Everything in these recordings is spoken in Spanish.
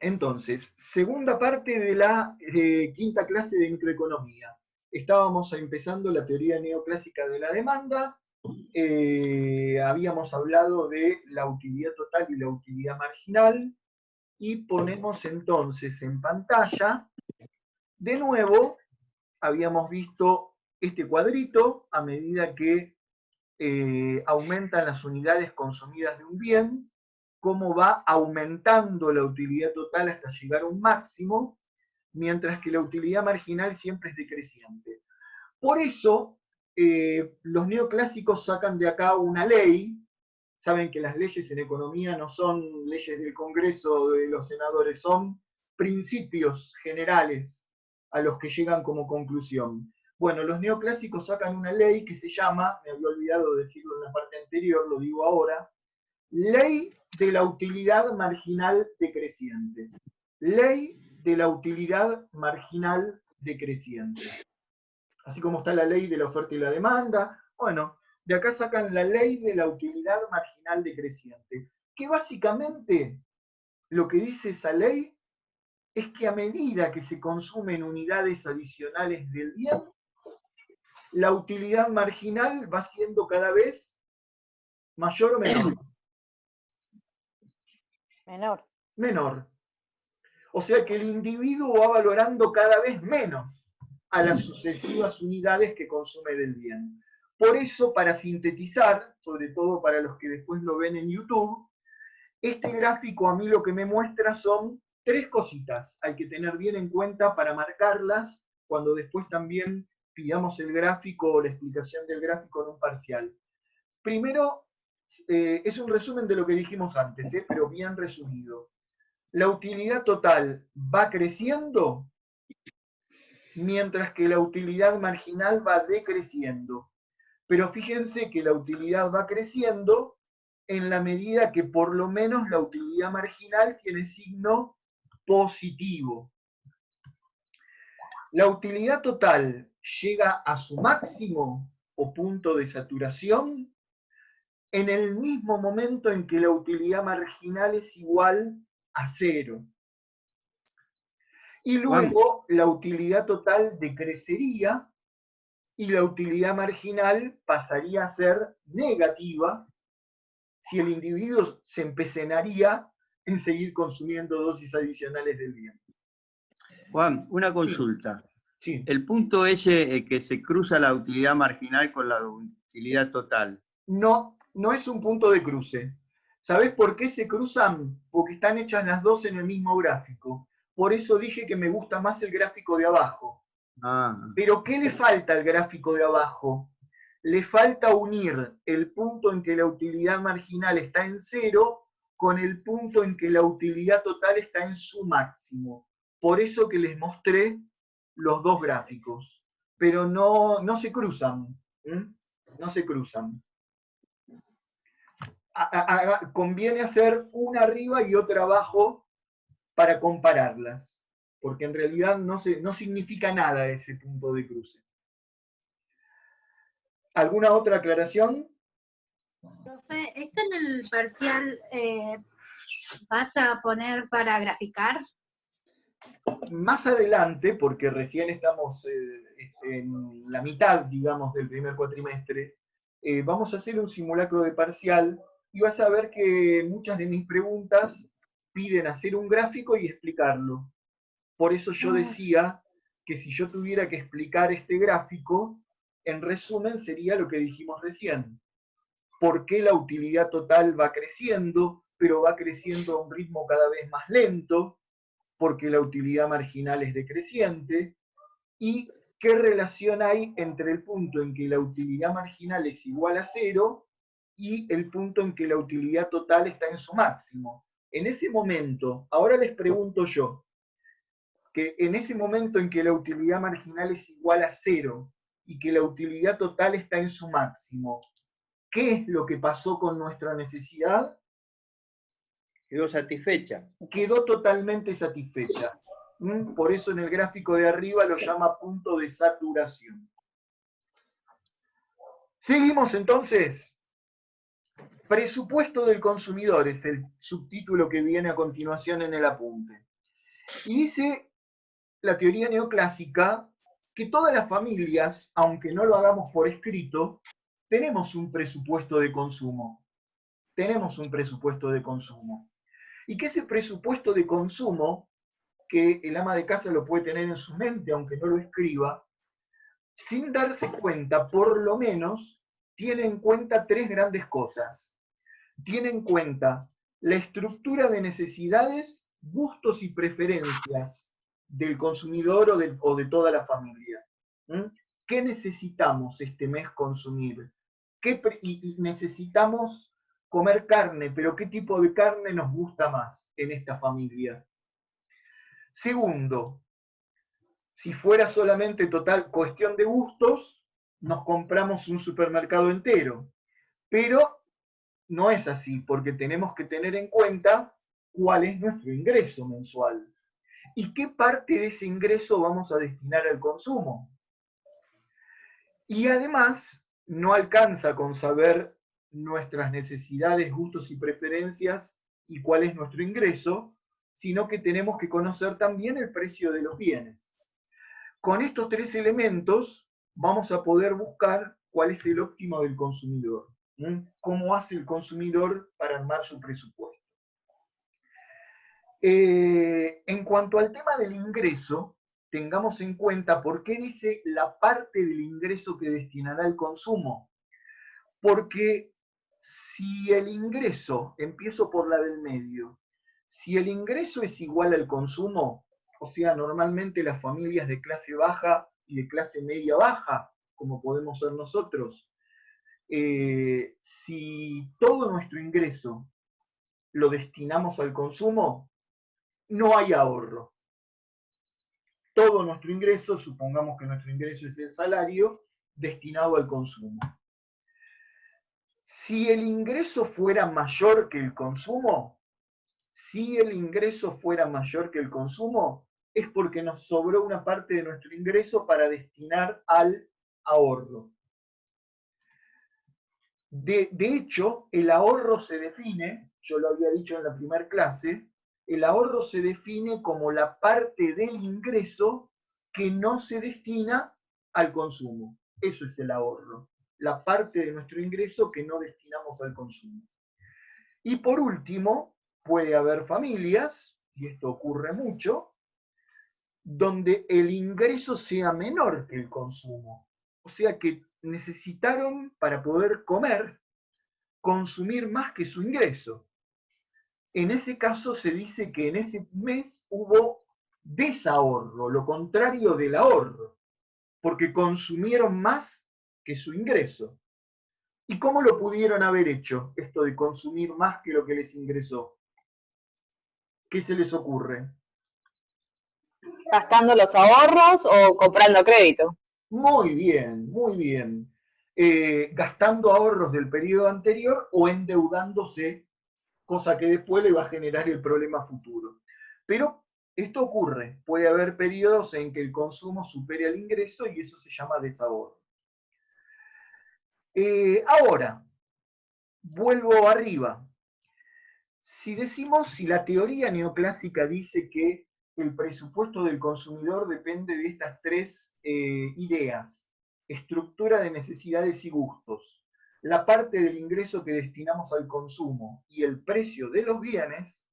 Entonces, segunda parte de la quinta clase de microeconomía. Estábamos empezando la teoría neoclásica de la demanda. Habíamos hablado de la utilidad total y la utilidad marginal. Y ponemos entonces en pantalla, de nuevo, habíamos visto este cuadrito a medida que aumentan las unidades consumidas de un bien, cómo va aumentando la utilidad total hasta llegar a un máximo, mientras que la utilidad marginal siempre es decreciente. Por eso, los neoclásicos sacan de acá una ley. Saben que las leyes en economía no son leyes del Congreso o de los senadores, son principios generales a los que llegan como conclusión. Bueno, los neoclásicos sacan una ley que se llama, me había olvidado decirlo en la parte anterior, lo digo ahora, Ley de la Utilidad Marginal Decreciente. Ley de la Utilidad Marginal Decreciente. Así como está la ley de la oferta y la demanda, bueno, de acá sacan la ley de la utilidad marginal decreciente, que básicamente lo que dice esa ley es que a medida que se consumen unidades adicionales del bien, la utilidad marginal va siendo cada vez mayor o menor. Menor. Menor. O sea que el individuo va valorando cada vez menos a las sucesivas unidades que consume del bien. Por eso, para sintetizar, sobre todo para los que después lo ven en YouTube, este gráfico a mí lo que me muestra son tres cositas. Hay que tener bien en cuenta para marcarlas cuando después también pidamos el gráfico o la explicación del gráfico en un parcial. Primero, es un resumen de lo que dijimos antes, pero bien resumido. La utilidad total va creciendo mientras que la utilidad marginal va decreciendo. Pero fíjense que la utilidad va creciendo en la medida que por lo menos la utilidad marginal tiene signo positivo. La utilidad total llega a su máximo o punto de saturación en el mismo momento en que la utilidad marginal es igual a cero. Y luego la utilidad total decrecería y la utilidad marginal pasaría a ser negativa si el individuo se empecenaría en seguir consumiendo dosis adicionales del bien. Juan, una consulta. Sí. El punto ese que se cruza la utilidad marginal con la utilidad total. No, no es un punto de cruce. ¿Sabés por qué se cruzan? Porque están hechas las dos en el mismo gráfico. Por eso dije que me gusta más el gráfico de abajo. Pero ¿qué le falta al gráfico de abajo? Le falta unir el punto en que la utilidad marginal está en cero con el punto en que la utilidad total está en su máximo. Por eso que les mostré los dos gráficos. Pero no se cruzan. No se cruzan. Conviene hacer una arriba y otra abajo para compararlas, porque en realidad no significa nada ese punto de cruce. ¿Alguna otra aclaración? Profe, ¿esto en el parcial vas a poner para graficar? Más adelante, porque recién estamos en la mitad, digamos, del primer cuatrimestre, vamos a hacer un simulacro de parcial y vas a ver que muchas de mis preguntas piden hacer un gráfico y explicarlo. Por eso yo decía que si yo tuviera que explicar este gráfico, en resumen sería lo que dijimos recién. ¿Por qué la utilidad total va creciendo, pero va creciendo a un ritmo cada vez más lento? Porque la utilidad marginal es decreciente. ¿Y qué relación hay entre el punto en que la utilidad marginal es igual a cero y el punto en que la utilidad total está en su máximo? En ese momento, ahora les pregunto yo, que en ese momento en que la utilidad marginal es igual a cero y que la utilidad total está en su máximo, ¿qué es lo que pasó con nuestra necesidad? Quedó satisfecha. Quedó totalmente satisfecha. Por eso en el gráfico de arriba lo llama punto de saturación. Seguimos entonces. Presupuesto del consumidor es el subtítulo que viene a continuación en el apunte. Y dice la teoría neoclásica que todas las familias, aunque no lo hagamos por escrito, tenemos un presupuesto de consumo. Tenemos un presupuesto de consumo. Y que ese presupuesto de consumo, que el ama de casa lo puede tener en su mente, aunque no lo escriba, sin darse cuenta, por lo menos, tiene en cuenta tres grandes cosas. Tiene en cuenta la estructura de necesidades, gustos y preferencias del consumidor o de toda la familia. ¿Mm? ¿Qué necesitamos este mes consumir? Y necesitamos comer carne, pero ¿qué tipo de carne nos gusta más en esta familia? Segundo, si fuera solamente total cuestión de gustos, nos compramos un supermercado entero. Pero no es así, porque tenemos que tener en cuenta cuál es nuestro ingreso mensual y qué parte de ese ingreso vamos a destinar al consumo. Y además, no alcanza con saber nuestras necesidades, gustos y preferencias y cuál es nuestro ingreso, sino que tenemos que conocer también el precio de los bienes. Con estos tres elementos vamos a poder buscar cuál es el óptimo del consumidor. ¿Cómo hace el consumidor para armar su presupuesto? En cuanto al tema del ingreso, tengamos en cuenta por qué dice la parte del ingreso que destinará al consumo. Porque si el ingreso, empiezo por la del medio, si el ingreso es igual al consumo, o sea, normalmente las familias de clase baja y de clase media baja, como podemos ser nosotros, si todo nuestro ingreso lo destinamos al consumo, no hay ahorro. Todo nuestro ingreso, supongamos que nuestro ingreso es el salario, destinado al consumo. Si el ingreso fuera mayor que el consumo, es porque nos sobró una parte de nuestro ingreso para destinar al ahorro. De hecho, el ahorro se define, yo lo había dicho en la primera clase, el ahorro se define como la parte del ingreso que no se destina al consumo. Eso es el ahorro, la parte de nuestro ingreso que no destinamos al consumo. Y por último, puede haber familias, y esto ocurre mucho, donde el ingreso sea menor que el consumo. O sea que necesitaron, para poder comer, consumir más que su ingreso. En ese caso se dice que en ese mes hubo desahorro, lo contrario del ahorro, porque consumieron más que su ingreso. ¿Y cómo lo pudieron haber hecho, esto de consumir más que lo que les ingresó? ¿Qué se les ocurre? ¿Gastando los ahorros o comprando crédito? Muy bien, muy bien. Gastando ahorros del periodo anterior o endeudándose, cosa que después le va a generar el problema futuro. Pero esto ocurre, puede haber periodos en que el consumo supere al ingreso y eso se llama desahorro. Ahora, vuelvo arriba. Si la teoría neoclásica dice que el presupuesto del consumidor depende de estas tres ideas: estructura de necesidades y gustos, la parte del ingreso que destinamos al consumo y el precio de los bienes,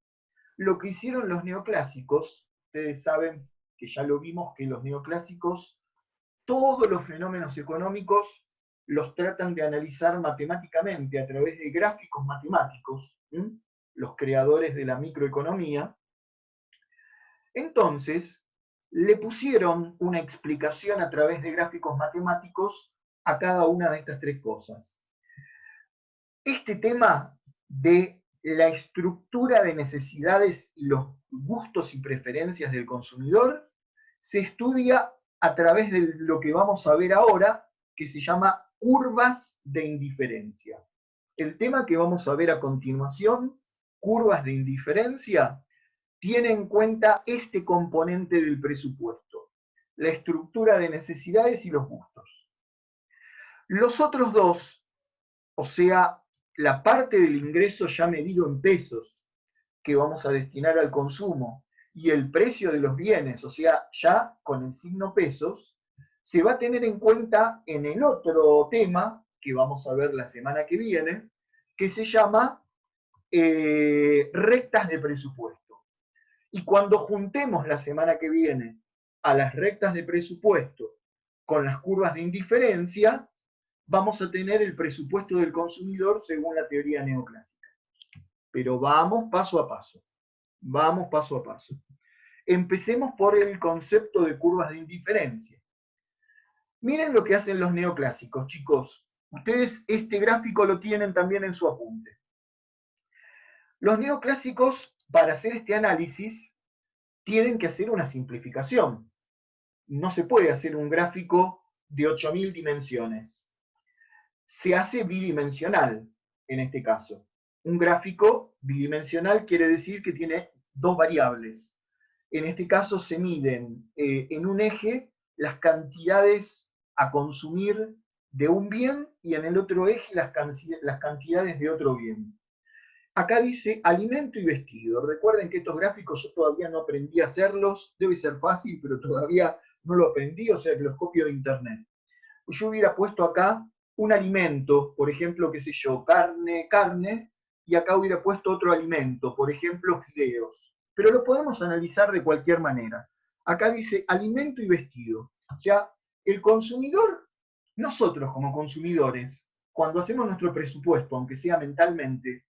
lo que hicieron los neoclásicos, ustedes saben que ya lo vimos, que los neoclásicos, todos los fenómenos económicos los tratan de analizar matemáticamente a través de gráficos matemáticos, los creadores de la microeconomía. Entonces, le pusieron una explicación a través de gráficos matemáticos a cada una de estas tres cosas. Este tema de la estructura de necesidades y los gustos y preferencias del consumidor se estudia a través de lo que vamos a ver ahora, que se llama curvas de indiferencia. El tema que vamos a ver a continuación, curvas de indiferencia, tiene en cuenta este componente del presupuesto, la estructura de necesidades y los gustos. Los otros dos, o sea, la parte del ingreso ya medido en pesos que vamos a destinar al consumo y el precio de los bienes, o sea, ya con el signo pesos, se va a tener en cuenta en el otro tema que vamos a ver la semana que viene, que se llama rectas de presupuesto. Y cuando juntemos la semana que viene a las rectas de presupuesto con las curvas de indiferencia, vamos a tener el presupuesto del consumidor según la teoría neoclásica. Pero vamos paso a paso. Vamos paso a paso. Empecemos por el concepto de curvas de indiferencia. Miren lo que hacen los neoclásicos, chicos. Ustedes este gráfico lo tienen también en su apunte. Los neoclásicos, para hacer este análisis, tienen que hacer una simplificación. No se puede hacer un gráfico de 8000 dimensiones. Se hace bidimensional, en este caso. Un gráfico bidimensional quiere decir que tiene dos variables. En este caso se miden en un eje las cantidades a consumir de un bien y en el otro eje las cantidades de otro bien. Acá dice alimento y vestido. Recuerden que estos gráficos yo todavía no aprendí a hacerlos. Debe ser fácil, pero todavía no lo aprendí, o sea que los copio de internet. Yo hubiera puesto acá un alimento, por ejemplo, qué sé yo, carne, y acá hubiera puesto otro alimento, por ejemplo, fideos. Pero lo podemos analizar de cualquier manera. Acá dice alimento y vestido. O sea, el consumidor, nosotros como consumidores, cuando hacemos nuestro presupuesto, aunque sea mentalmente,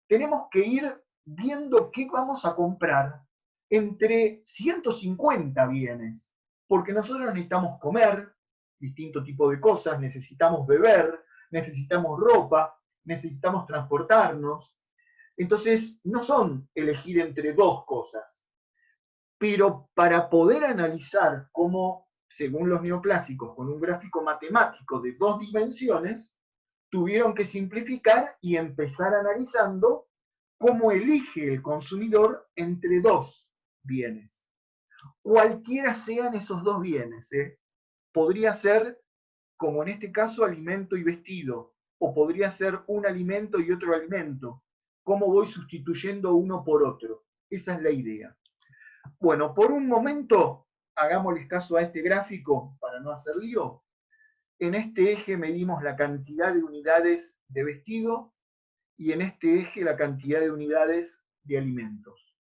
tenemos que ir viendo qué vamos a comprar entre 150 bienes, porque nosotros necesitamos comer, distinto tipo de cosas, necesitamos beber, necesitamos ropa, necesitamos transportarnos. Entonces, no son elegir entre dos cosas. Pero para poder analizar cómo, según los neoclásicos, con un gráfico matemático de 2 dimensiones, tuvieron que simplificar y empezar analizando cómo elige el consumidor entre dos bienes. Cualquiera sean esos dos bienes, podría ser, como en este caso, alimento y vestido, o podría ser un alimento y otro alimento. ¿Cómo voy sustituyendo uno por otro? Esa es la idea. Bueno, por un momento, hagámosles caso a este gráfico para no hacer lío. En este eje medimos la cantidad de unidades de vestido y en este eje la cantidad de unidades de alimentos.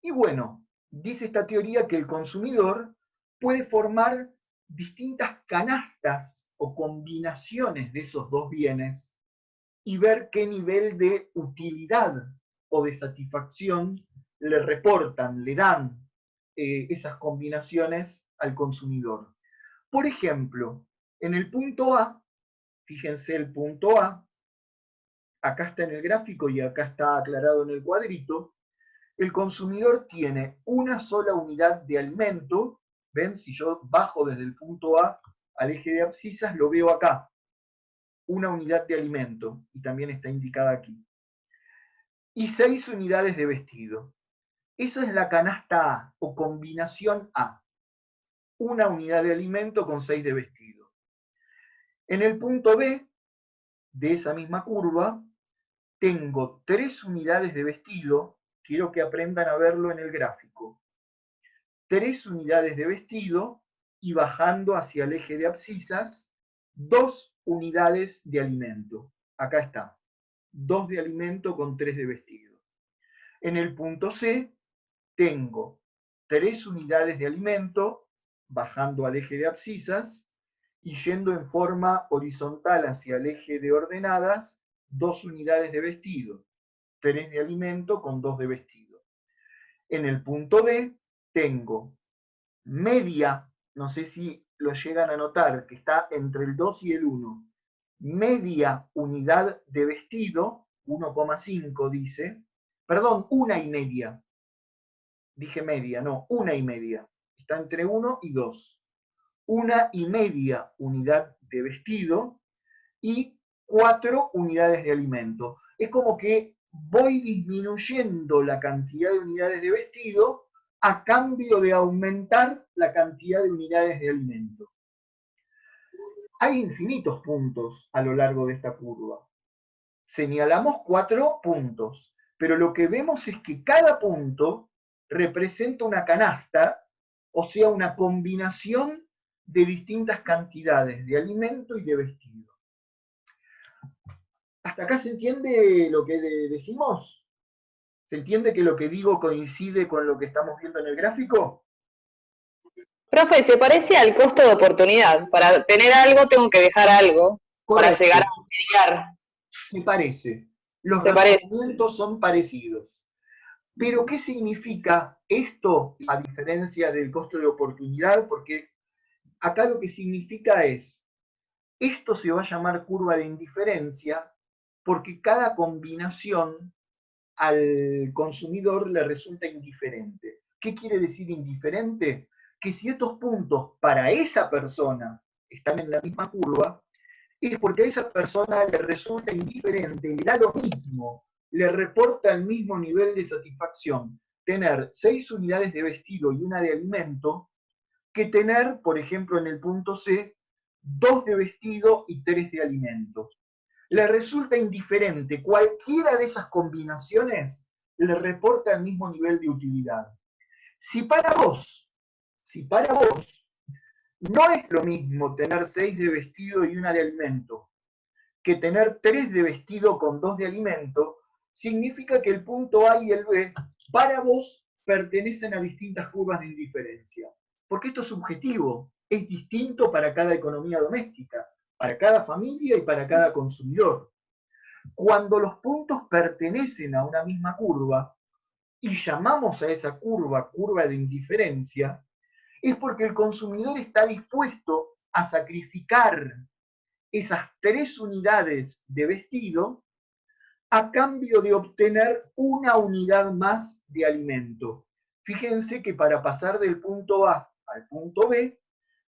Y bueno, dice esta teoría que el consumidor puede formar distintas canastas o combinaciones de esos dos bienes y ver qué nivel de utilidad o de satisfacción le reportan, le dan esas combinaciones al consumidor. Por ejemplo, en el punto A, fíjense el punto A, acá está en el gráfico y acá está aclarado en el cuadrito, el consumidor tiene una sola unidad de alimento. ¿Ven? Si yo bajo desde el punto A al eje de abscisas, lo veo acá. Una unidad de alimento, y también está indicada aquí. Y 6 unidades de vestido. Eso es la canasta A, o combinación A. Una unidad de alimento con 6 de vestido. En el punto B de esa misma curva, tengo 3 unidades de vestido. Quiero que aprendan a verlo en el gráfico. 3 unidades de vestido y bajando hacia el eje de abscisas, 2 unidades de alimento. Acá está. 2 de alimento con 3 de vestido. En el punto C tengo 3 unidades de alimento bajando al eje de abscisas y yendo en forma horizontal hacia el eje de ordenadas, 2 unidades de vestido. 3 de alimento con 2 de vestido. En el punto D tengo media, no sé si lo llegan a notar, que está entre el 2 y el 1, media unidad de vestido, 1,5 dice, perdón, 1,5, dije media, no, 1,5, está entre 1 y 2, 1,5 unidad de vestido y 4 unidades de alimento. Es como que voy disminuyendo la cantidad de unidades de vestido a cambio de aumentar la cantidad de unidades de alimento. Hay infinitos puntos a lo largo de esta curva. Señalamos 4 puntos, pero lo que vemos es que cada punto representa una canasta, o sea, una combinación de distintas cantidades de alimento y de vestido. ¿Hasta acá se entiende lo que decimos? ¿Se entiende que lo que digo coincide con lo que estamos viendo en el gráfico? Profe, se parece al costo de oportunidad. Para tener algo tengo que dejar algo para Correcto. llegar a mediar. Me parece. Los ¿Te parece? razonamientos son parecidos. Pero, ¿qué significa esto a diferencia del costo de oportunidad? Porque acá lo que significa es, esto se va a llamar curva de indiferencia porque cada combinación al consumidor le resulta indiferente. ¿Qué quiere decir indiferente? Que si estos puntos para esa persona están en la misma curva, es porque a esa persona le resulta indiferente, le da lo mismo, le reporta el mismo nivel de satisfacción tener 6 unidades de vestido y una de alimento, que tener, por ejemplo, en el punto C, 2 de vestido y 3 de alimento. Le resulta indiferente, cualquiera de esas combinaciones le reporta el mismo nivel de utilidad. Si para vos no es lo mismo tener 6 de vestido y una de alimento que tener 3 de vestido con 2 de alimento, significa que el punto A y el B para vos pertenecen a distintas curvas de indiferencia. Porque esto es subjetivo, es distinto para cada economía doméstica, para cada familia y para cada consumidor. Cuando los puntos pertenecen a una misma curva y llamamos a esa curva curva de indiferencia, es porque el consumidor está dispuesto a sacrificar esas 3 unidades de vestido a cambio de obtener una unidad más de alimento. Fíjense que para pasar del punto A al punto B,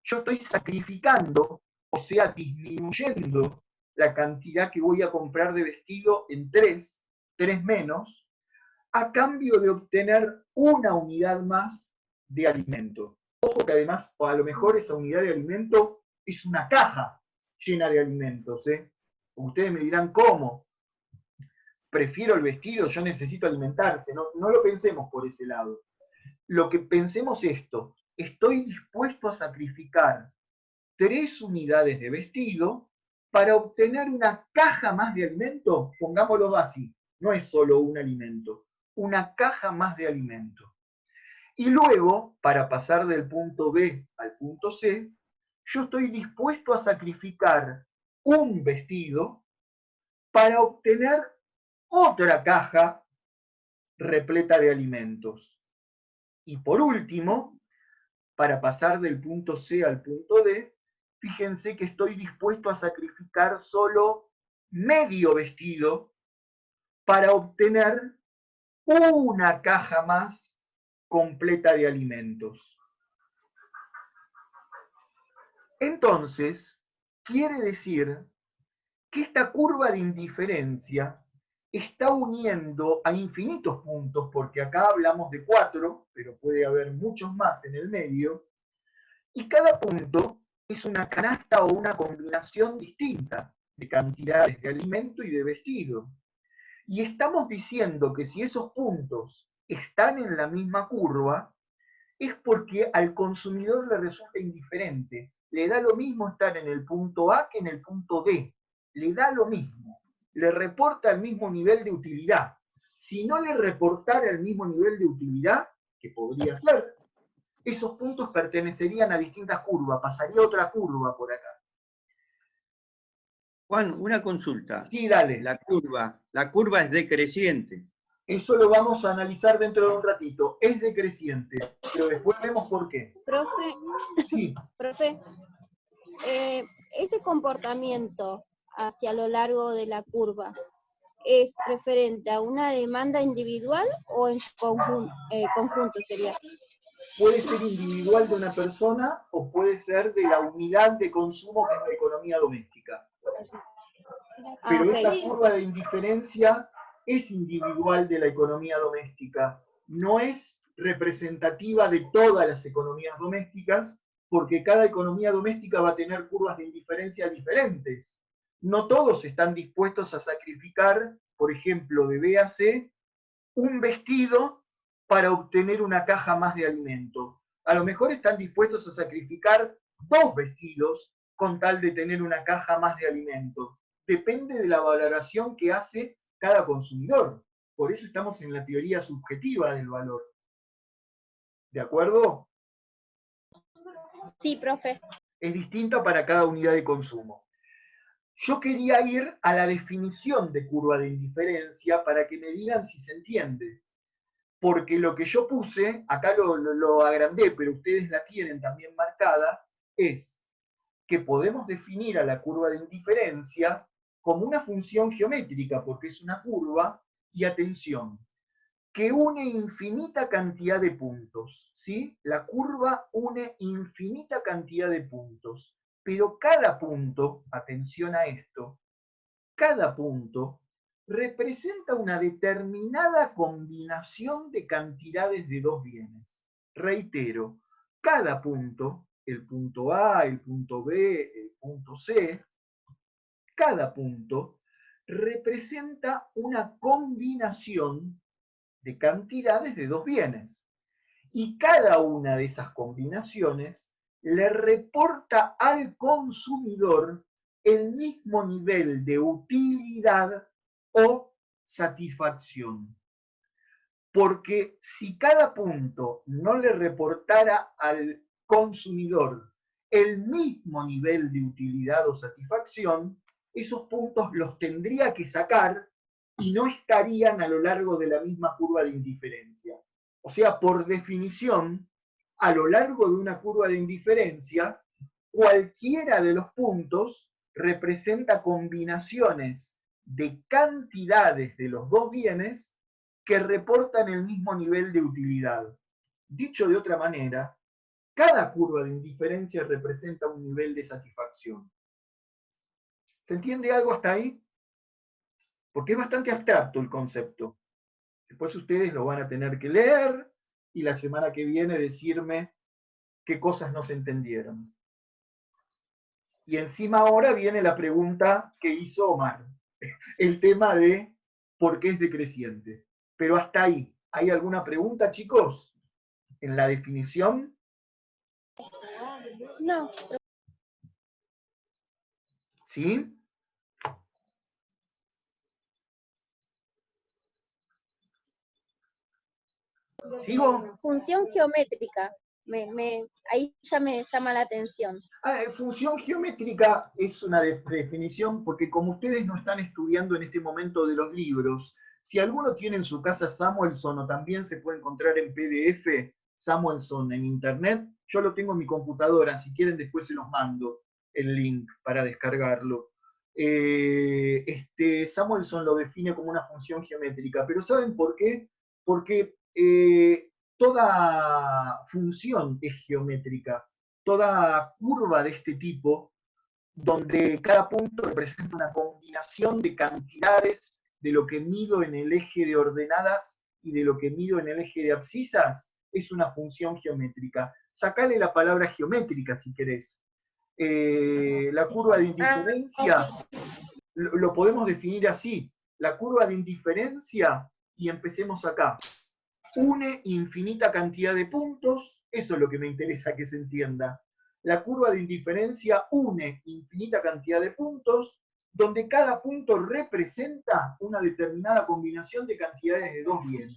yo estoy sacrificando, o sea, disminuyendo la cantidad que voy a comprar de vestido en 3 menos, a cambio de obtener una unidad más de alimento. Ojo que además, o a lo mejor esa unidad de alimento es una caja llena de alimentos. Ustedes me dirán, ¿cómo? Prefiero el vestido, yo necesito alimentarse. No, no lo pensemos por ese lado. Lo que pensemos esto, estoy dispuesto a sacrificar 3 unidades de vestido para obtener una caja más de alimento, pongámoslo así, no es solo un alimento, una caja más de alimento. Y luego, para pasar del punto B al punto C, yo estoy dispuesto a sacrificar un vestido para obtener otra caja repleta de alimentos. Y por último, para pasar del punto C al punto D, fíjense que estoy dispuesto a sacrificar solo medio vestido para obtener una caja más completa de alimentos. Entonces, quiere decir que esta curva de indiferencia está uniendo a infinitos puntos, porque acá hablamos de 4, pero puede haber muchos más en el medio, y cada punto es una canasta o una combinación distinta de cantidades de alimento y de vestido. Y estamos diciendo que si esos puntos están en la misma curva, es porque al consumidor le resulta indiferente. Le da lo mismo estar en el punto A que en el punto D. Le da lo mismo. Le reporta el mismo nivel de utilidad. Si no le reportara el mismo nivel de utilidad, que podría ser, esos puntos pertenecerían a distintas curvas. Pasaría otra curva por acá. Juan, una consulta. Sí, dale. La curva es decreciente. Eso lo vamos a analizar dentro de un ratito. Es decreciente, pero después vemos por qué. Profe, Sí. profe, ese comportamiento hacia lo largo de la curva, ¿es referente a una demanda individual o en conjunto sería? Puede ser individual de una persona o puede ser de la unidad de consumo que es la economía doméstica. Pero esa curva de indiferencia es individual de la economía doméstica, no es representativa de todas las economías domésticas, porque cada economía doméstica va a tener curvas de indiferencia diferentes. No todos están dispuestos a sacrificar, por ejemplo, de B a C, un vestido para obtener una caja más de alimento. A lo mejor están dispuestos a sacrificar 2 vestidos con tal de tener una caja más de alimento. Depende de la valoración que hace cada consumidor. Por eso estamos en la teoría subjetiva del valor. ¿De acuerdo? Sí, profe. Es distinta para cada unidad de consumo. Yo quería ir a la definición de curva de indiferencia para que me digan si se entiende. Porque lo que yo puse, acá lo agrandé, pero ustedes la tienen también marcada, es que podemos definir a la curva de indiferencia como una función geométrica, porque es una curva, y atención, que une infinita cantidad de puntos, ¿sí? La curva une infinita cantidad de puntos, pero cada punto, atención a esto, cada punto representa una determinada combinación de cantidades de 2 bienes. Reitero, cada punto, el punto A, el punto B, el punto C, cada punto representa una combinación de cantidades de 2 bienes. Y cada una de esas combinaciones le reporta al consumidor el mismo nivel de utilidad o satisfacción. Porque si cada punto no le reportara al consumidor el mismo nivel de utilidad o satisfacción, esos puntos los tendría que sacar y no estarían a lo largo de la misma curva de indiferencia. O sea, por definición, a lo largo de una curva de indiferencia, cualquiera de los puntos representa combinaciones de cantidades de los 2 bienes que reportan el mismo nivel de utilidad. Dicho de otra manera, cada curva de indiferencia representa un nivel de satisfacción. ¿Se entiende algo hasta ahí? Porque es bastante abstracto el concepto. Después ustedes lo van a tener que leer y la semana que viene decirme qué cosas no se entendieron. Y encima ahora viene la pregunta que hizo Omar, el tema de por qué es decreciente. Pero hasta ahí, ¿hay alguna pregunta, chicos? ¿En la definición? No. ¿Sí? ¿Sigo? Función geométrica. Ahí ya me llama la atención. Función geométrica es una definición, porque como ustedes no están estudiando en este momento de los libros, si alguno tiene en su casa Samuelson o también se puede encontrar en PDF Samuelson en internet, yo lo tengo en mi computadora, si quieren después se los mando el link para descargarlo. Samuelson lo define como una función geométrica, pero ¿saben por qué? Porque toda función es geométrica, toda curva de este tipo, donde cada punto representa una combinación de cantidades de lo que mido en el eje de ordenadas y de lo que mido en el eje de abscisas, es una función geométrica. Sacale la palabra geométrica si querés. La curva de indiferencia lo podemos definir así. La curva de indiferencia, y empecemos acá, une infinita cantidad de puntos, eso es lo que me interesa que se entienda. La curva de indiferencia une infinita cantidad de puntos, donde cada punto representa una determinada combinación de cantidades de 2 bienes.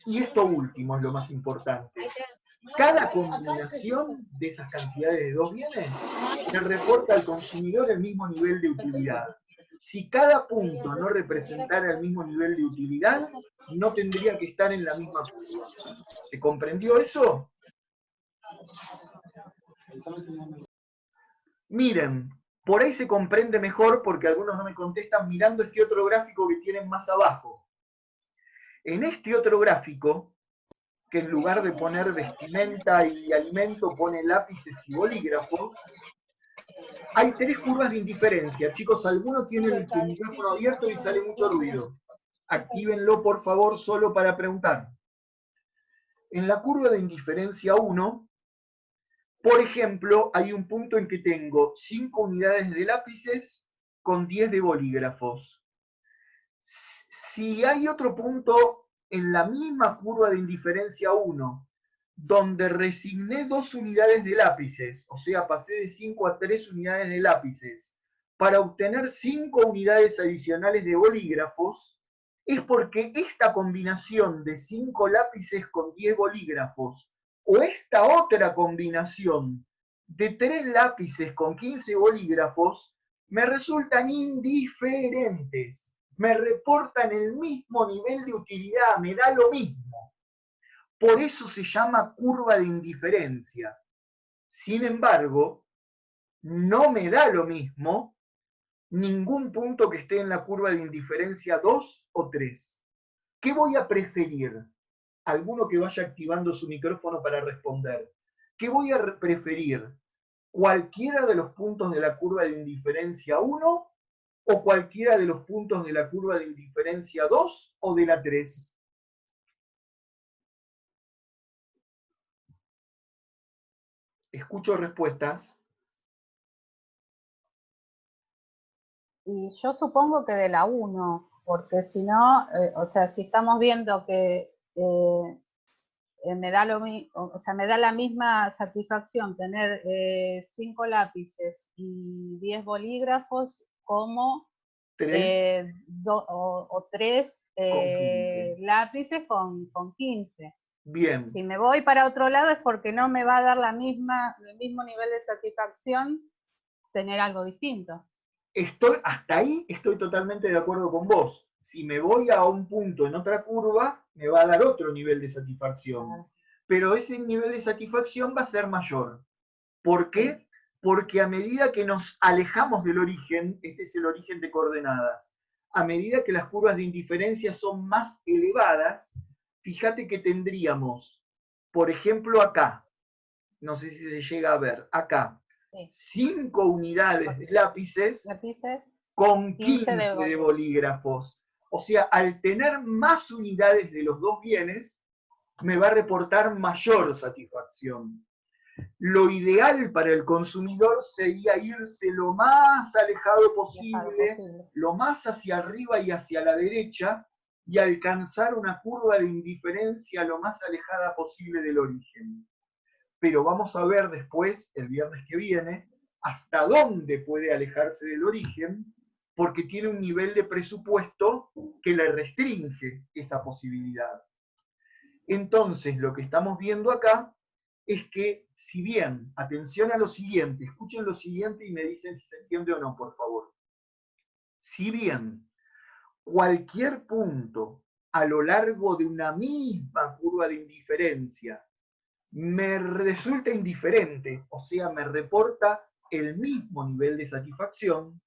Y esto último es lo más importante. Cada combinación de esas cantidades de 2 bienes le reporta al consumidor el mismo nivel de utilidad. Si cada punto no representara el mismo nivel de utilidad, no tendría que estar en la misma curva. ¿Se comprendió eso? Miren, por ahí se comprende mejor porque algunos no me contestan mirando este otro gráfico que tienen más abajo. En este otro gráfico, que en lugar de poner vestimenta y alimento pone lápices y bolígrafos, hay 3 curvas de indiferencia. Chicos, alguno tiene el micrófono abierto y sale mucho ruido. Actívenlo, por favor, solo para preguntar. En la curva de indiferencia 1, por ejemplo, hay un punto en que tengo 5 unidades de lápices con 10 de bolígrafos. Si hay otro punto en la misma curva de indiferencia 1, donde resigné 2 unidades de lápices, o sea, pasé de 5 a 3 unidades de lápices, para obtener 5 unidades adicionales de bolígrafos, es porque esta combinación de 5 lápices con 10 bolígrafos, o esta otra combinación de 3 lápices con 15 bolígrafos, me resultan indiferentes, me reportan el mismo nivel de utilidad, me da lo mismo. Por eso se llama curva de indiferencia. Sin embargo, no me da lo mismo ningún punto que esté en la curva de indiferencia 2 o 3. ¿Qué voy a preferir? Alguno que vaya activando su micrófono para responder. ¿Qué voy a preferir? ¿Cualquiera de los puntos de la curva de indiferencia 1 o cualquiera de los puntos de la curva de indiferencia 2 o de la 3? Escucho respuestas. Y yo supongo que de la 1, porque si no, o sea, si estamos viendo que me da me da la misma satisfacción tener 5 lápices y 10 bolígrafos como 3 lápices con 15. Bien. Si me voy para otro lado es porque no me va a dar el mismo nivel de satisfacción tener algo distinto. Hasta ahí estoy totalmente de acuerdo con vos. Si me voy a un punto en otra curva, me va a dar otro nivel de satisfacción. Pero ese nivel de satisfacción va a ser mayor. ¿Por qué? Porque a medida que nos alejamos del origen, este es el origen de coordenadas, a medida que las curvas de indiferencia son más elevadas, fíjate que tendríamos, por ejemplo acá, no sé si se llega a ver, acá, 5 unidades de lápices con 15 de bolígrafos. O sea, al tener más unidades de los dos bienes, me va a reportar mayor satisfacción. Lo ideal para el consumidor sería irse lo más alejado posible, lo más hacia arriba y hacia la derecha, y alcanzar una curva de indiferencia lo más alejada posible del origen. Pero vamos a ver después, el viernes que viene, hasta dónde puede alejarse del origen, porque tiene un nivel de presupuesto que le restringe esa posibilidad. Entonces, lo que estamos viendo acá es que, si bien, atención a lo siguiente, escuchen lo siguiente y me dicen si se entiende o no, por favor. Si bien cualquier punto a lo largo de una misma curva de indiferencia me resulta indiferente, o sea, me reporta el mismo nivel de satisfacción,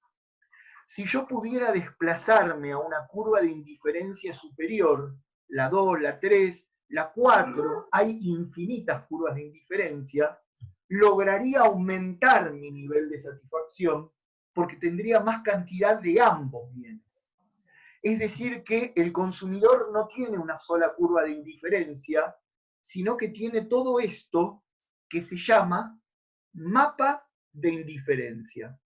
si yo pudiera desplazarme a una curva de indiferencia superior, la 2, la 3, la 4, hay infinitas curvas de indiferencia, lograría aumentar mi nivel de satisfacción porque tendría más cantidad de ambos bienes. Es decir, que el consumidor no tiene una sola curva de indiferencia, sino que tiene todo esto que se llama mapa de indiferencia.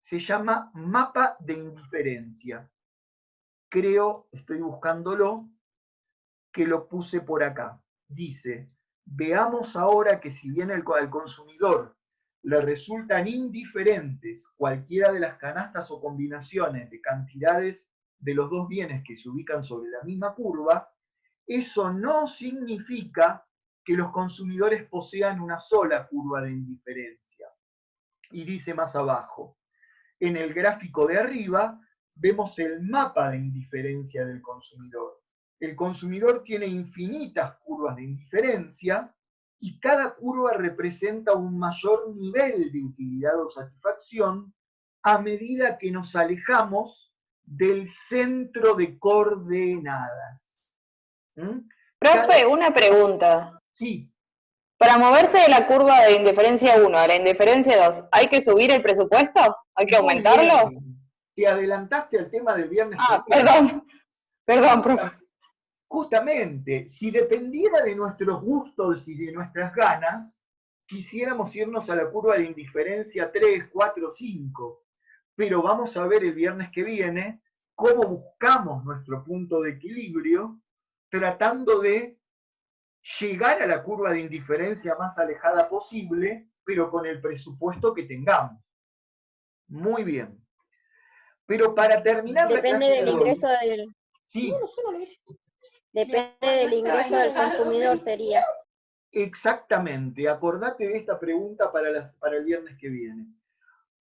Se llama mapa de indiferencia. Creo, estoy buscándolo, que lo puse por acá. Dice, veamos ahora que si bien al consumidor le resultan indiferentes cualquiera de las canastas o combinaciones de cantidades de los dos bienes que se ubican sobre la misma curva, eso no significa que los consumidores posean una sola curva de indiferencia. Y dice más abajo, en el gráfico de arriba vemos el mapa de indiferencia del consumidor. El consumidor tiene infinitas curvas de indiferencia y cada curva representa un mayor nivel de utilidad o satisfacción a medida que nos alejamos del centro de coordenadas. Profe, una pregunta. Sí. Para moverse de la curva de indiferencia 1 a la indiferencia 2, ¿hay que subir el presupuesto? ¿Hay que aumentarlo? Te adelantaste al tema del viernes. Perdón, profe. Justamente, si dependiera de nuestros gustos y de nuestras ganas, quisiéramos irnos a la curva de indiferencia 3, 4, 5. Pero vamos a ver el viernes que viene cómo buscamos nuestro punto de equilibrio, tratando de llegar a la curva de indiferencia más alejada posible, pero con el presupuesto que tengamos. Muy bien. Pero para terminar Depende la clase del de hoy, ingreso del, sí, depende del ingreso del consumidor, sería. exactamente. Acordate de esta pregunta para el viernes que viene.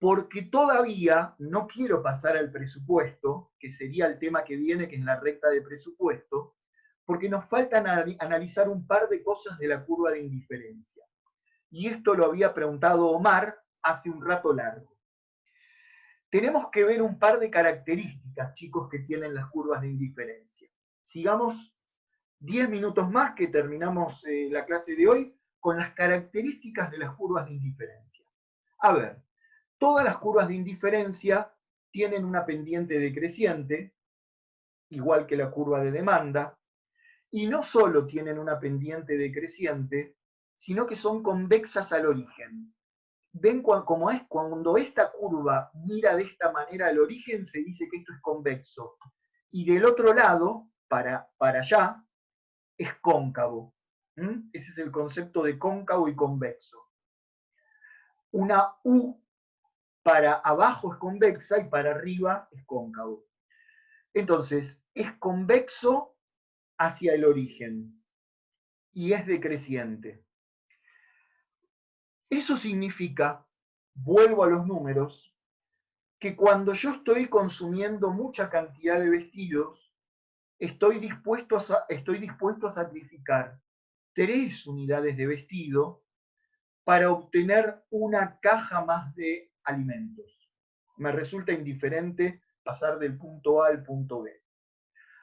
Porque todavía no quiero pasar al presupuesto, que sería el tema que viene, que es la recta de presupuesto, porque nos falta analizar un par de cosas de la curva de indiferencia. Y esto lo había preguntado Omar hace un rato largo. Tenemos que ver un par de características, chicos, que tienen las curvas de indiferencia. Sigamos 10 minutos más que terminamos la clase de hoy con las características de las curvas de indiferencia. A ver, todas las curvas de indiferencia tienen una pendiente decreciente, igual que la curva de demanda, y no solo tienen una pendiente decreciente, sino que son convexas al origen. ¿Ven cómo es? Cuando esta curva mira de esta manera al origen, se dice que esto es convexo. Y del otro lado, para allá, es cóncavo. Ese es el concepto de cóncavo y convexo. Una U para abajo es convexa y para arriba es cóncavo. Entonces, es convexo hacia el origen y es decreciente. Eso significa, vuelvo a los números, que cuando yo estoy consumiendo mucha cantidad de vestidos, estoy dispuesto a sacrificar 3 unidades de vestido para obtener una caja más de alimentos. Me resulta indiferente pasar del punto A al punto B.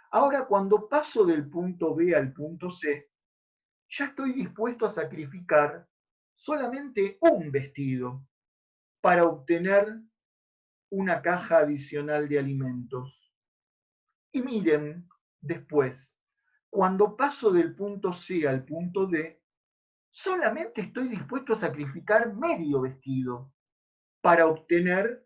Ahora, cuando paso del punto B al punto C, ya estoy dispuesto a sacrificar solamente un vestido para obtener una caja adicional de alimentos. Y miren, después, cuando paso del punto C al punto D, solamente estoy dispuesto a sacrificar medio vestido para obtener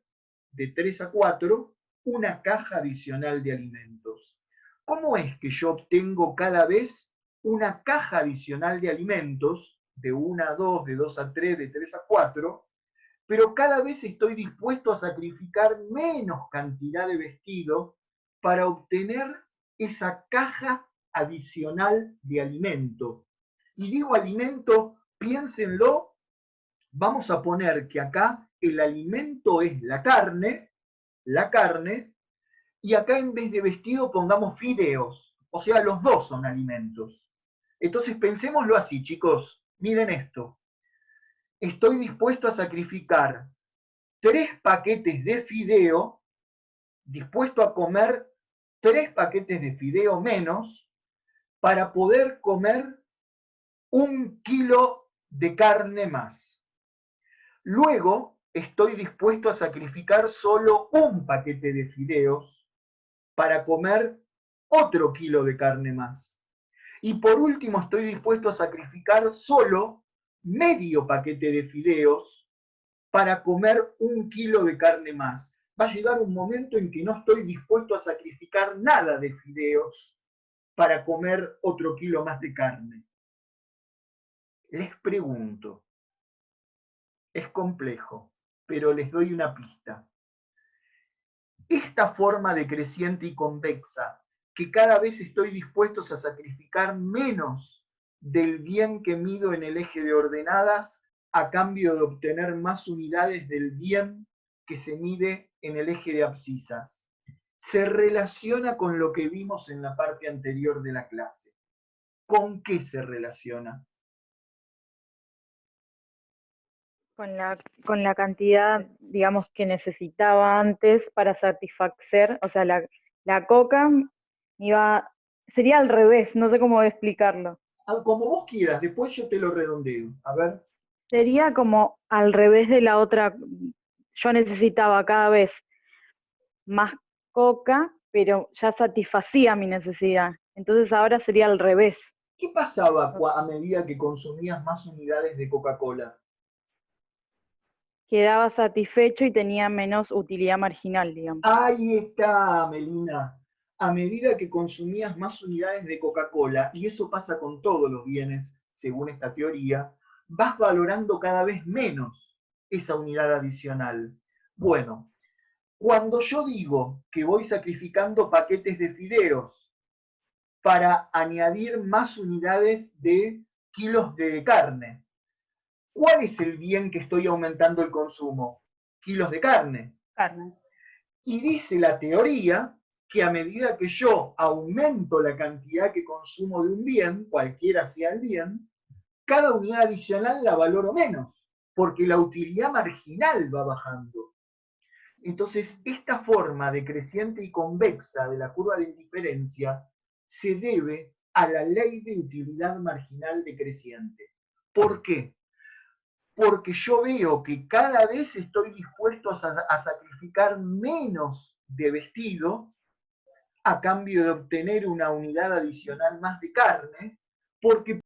de 3 a 4 una caja adicional de alimentos. ¿Cómo es que yo obtengo cada vez una caja adicional de alimentos, de 1 a 2, de 2 a 3, de 3 a 4, pero cada vez estoy dispuesto a sacrificar menos cantidad de vestido para obtener esa caja adicional de alimento? Y digo alimento, piénsenlo, vamos a poner que acá el alimento es la carne, y acá en vez de vestido pongamos fideos, o sea, los dos son alimentos. Entonces pensémoslo así, chicos, miren esto. Estoy dispuesto a sacrificar 3 paquetes de fideo, dispuesto a comer 3 paquetes de fideo menos, para poder comer 1 kilo de carne más. Luego, estoy dispuesto a sacrificar solo un paquete de fideos para comer otro kilo de carne más. Y por último, estoy dispuesto a sacrificar solo medio paquete de fideos para comer 1 kilo de carne más. Va a llegar un momento en que no estoy dispuesto a sacrificar nada de fideos para comer otro kilo más de carne. Les pregunto, es complejo, pero les doy una pista. Esta forma decreciente y convexa, que cada vez estoy dispuesto a sacrificar menos del bien que mido en el eje de ordenadas a cambio de obtener más unidades del bien que se mide en el eje de abscisas, se relaciona con lo que vimos en la parte anterior de la clase. ¿Con qué se relaciona? Con la cantidad, digamos, que necesitaba antes para satisfacer, o sea, la coca sería al revés, no sé cómo explicarlo. Como vos quieras, después yo te lo redondeo. A ver. Sería como al revés de la otra, yo necesitaba cada vez más coca, pero ya satisfacía mi necesidad. Entonces ahora sería al revés. ¿Qué pasaba a medida que consumías más unidades de Coca-Cola? quedaba satisfecho y tenía menos utilidad marginal, digamos. Ahí está, Melina. A medida que consumías más unidades de Coca-Cola, y eso pasa con todos los bienes, según esta teoría, vas valorando cada vez menos esa unidad adicional. Bueno, cuando yo digo que voy sacrificando paquetes de fideos para añadir más unidades de kilos de carne, ¿cuál es el bien que estoy aumentando el consumo? Kilos de carne. Carne. Y dice la teoría que a medida que yo aumento la cantidad que consumo de un bien, cualquiera sea el bien, cada unidad adicional la valoro menos, porque la utilidad marginal va bajando. Entonces, esta forma decreciente y convexa de la curva de indiferencia se debe a la ley de utilidad marginal decreciente. ¿Por qué? Porque yo veo que cada vez estoy dispuesto a sacrificar menos de vestido a cambio de obtener una unidad adicional más de carne, porque